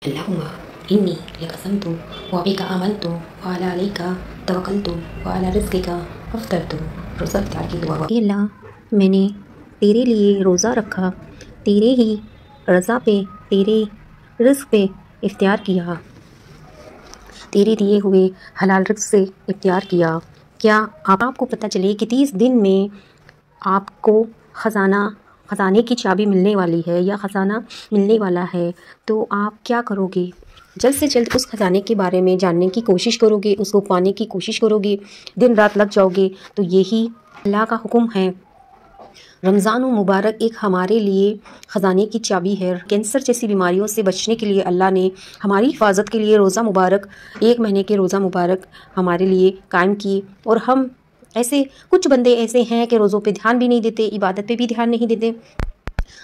अल्लाहुम्मा इन्नी लक़समतु व बिका आमनतु व अला अलैका तवक्कलतु व अला रिज़्क़िका अफ़्तरतु। रोज़ा इफ़्तार की दुआ। ए अल्लाह, मैंने तेरे लिए रोज़ा रखा, तेरे ही रज़ा पे, तेरे रिज़्क़ पे इफ्तियार किया, तेरे दिए हुए हलाल रिज़्क़ से इफ्तियार किया। क्या आपको पता चले कि 30 दिन में आपको ख़जाने की चाबी मिलने वाली है या ख़जाना मिलने वाला है, तो आप क्या करोगे? जल्द से जल्द उस ख़जाने के बारे में जानने की कोशिश करोगे, उसको पाने की कोशिश करोगे, दिन रात लग जाओगे। तो यही अल्लाह का हुक्म है। रमज़ान मुबारक एक हमारे लिए ख़जाने की चाबी है। कैंसर जैसी बीमारियों से बचने के लिए अल्लाह ने हमारी हिफाजत के लिए रोज़ा मुबारक, 1 महीने के रोज़ा मुबारक हमारे लिए कायम किए। और हम ऐसे कुछ बंदे ऐसे हैं कि रोज़ों पे ध्यान भी नहीं देते, इबादत पे भी ध्यान नहीं देते।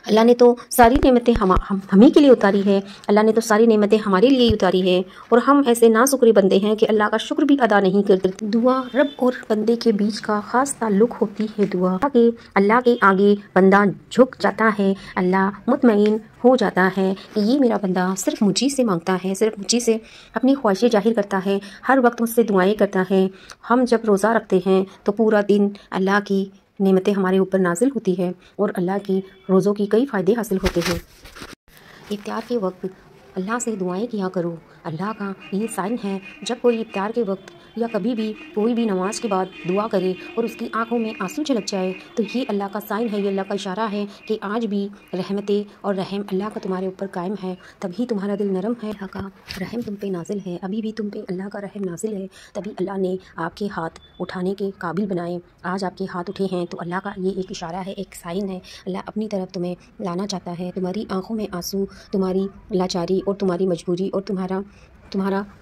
अल्लाह ने तो सारी नेमतें हमें के लिए उतारी है, अल्लाह ने तो सारी नेमतें हमारे लिए ही उतारी है, और हम ऐसे नाशुक्र बंदे हैं कि अल्लाह का शुक्र भी अदा नहीं करते। दुआ रब और बंदे के बीच का ख़ास ताल्लुक़ होती है। दुआ कि अल्लाह के आगे बंदा झुक जाता है, अल्लाह मुतमईन हो जाता है कि ये मेरा बंदा सिर्फ मुझी से मांगता है, सिर्फ मुझी से अपनी ख्वाहिशें जाहिर करता है, हर वक्त मुझसे दुआएं करता है। हम जब रोज़ा रखते हैं तो पूरा दिन अल्लाह की नेमतें हमारे ऊपर नाजिल होती है और अल्लाह की रोज़ों की कई फ़ायदे हासिल होते हैं। इफ्तार के वक्त अल्लाह से दुआएं किया करो। अल्लाह का ये साइन है, जब कोई इफ्तार के वक्त या कभी भी कोई भी नमाज के बाद दुआ करे और उसकी आंखों में आंसू झलक जाए, तो ये अल्लाह का साइन है, ये अल्लाह का इशारा है कि आज भी रहमतें और रहम अल्लाह का तुम्हारे ऊपर कायम है। तभी तुम्हारा दिल नरम है, अल्लाह का रहम तुम पे नाजिल है, अभी भी तुम पे अल्लाह का रहम नाजिल है। तभी अल्लाह ने आपके हाथ उठाने के काबिल बनाए। आज आपके हाथ उठे हैं तो अल्लाह का ये एक इशारा है, एक साइन है। अल्लाह अपनी तरफ तुम्हें लाना चाहता है। तुम्हारी आंखों में आंसू, तुम्हारी लाचारी और तुम्हारी मजबूरी और तुम्हारा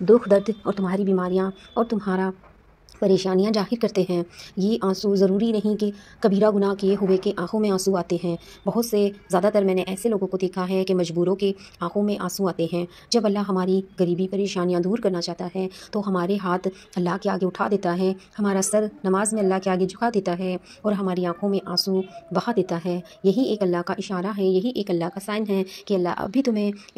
दुख दर्द और तुम्हारी बीमारियां और तुम्हारा परेशानियां जाहिर करते हैं। ये आंसू ज़रूरी नहीं कि कबीरा गुनाह किए हुए के आंखों में आंसू आते हैं। बहुत से ज़्यादातर मैंने ऐसे लोगों को देखा है कि मजबूरों के आंखों में आंसू आते हैं। जब अल्लाह हमारी गरीबी परेशानियां दूर करना चाहता है तो हमारे हाथ अल्लाह के आगे उठा देता है, हमारा सर नमाज में अल्लाह के आगे झुका देता है और हमारी आंखों में आंसू बहा देता है। यही एक अल्लाह का इशारा है, यही एक अल्लाह का साइन है कि अल्लाह अब भी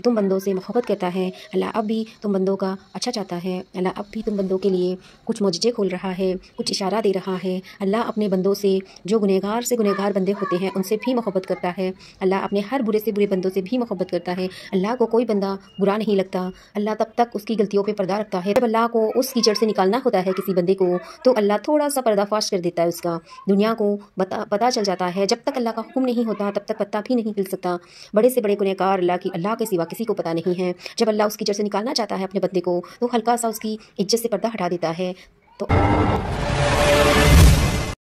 तुम बंदों से मोहब्बत करता है, अल्लाह अब भी तुम बंदों का अच्छा चाहता है, अल्लाह अब भी तुम बंदों के लिए कुछ मौजज़े खोल रहा है, कुछ इशारा दे रहा है। अल्लाह अपने बंदों से, जो गुनहगार से गुनहगार बंदे होते हैं, उनसे भी मोहब्बत करता है। अल्लाह अपने हर बुरे से बुरे बंदों से भी मोहब्बत करता है। अल्लाह को कोई बंदा बुरा नहीं लगता। अल्लाह तब तक उसकी गलतियों पे पर्दा रखता है। जब अल्लाह को उस कीचड़ से निकालना होता है किसी बंदे को, तो अल्लाह थोड़ा सा पर्दाफाश कर देता है उसका। दुनिया को पता चल जाता है। जब तक अल्लाह का हुक्म नहीं होता तब तक पत्ता भी नहीं हिल सकता। बड़े से बड़े गुनहगार अल्लाह के सिवा किसी को पता नहीं है। जब अल्लाह उस कीचड़ से निकालना चाहता है अपने बंदे को, तो हल्का सा उसकी इज्जत से पर्दा हटा देता है। तो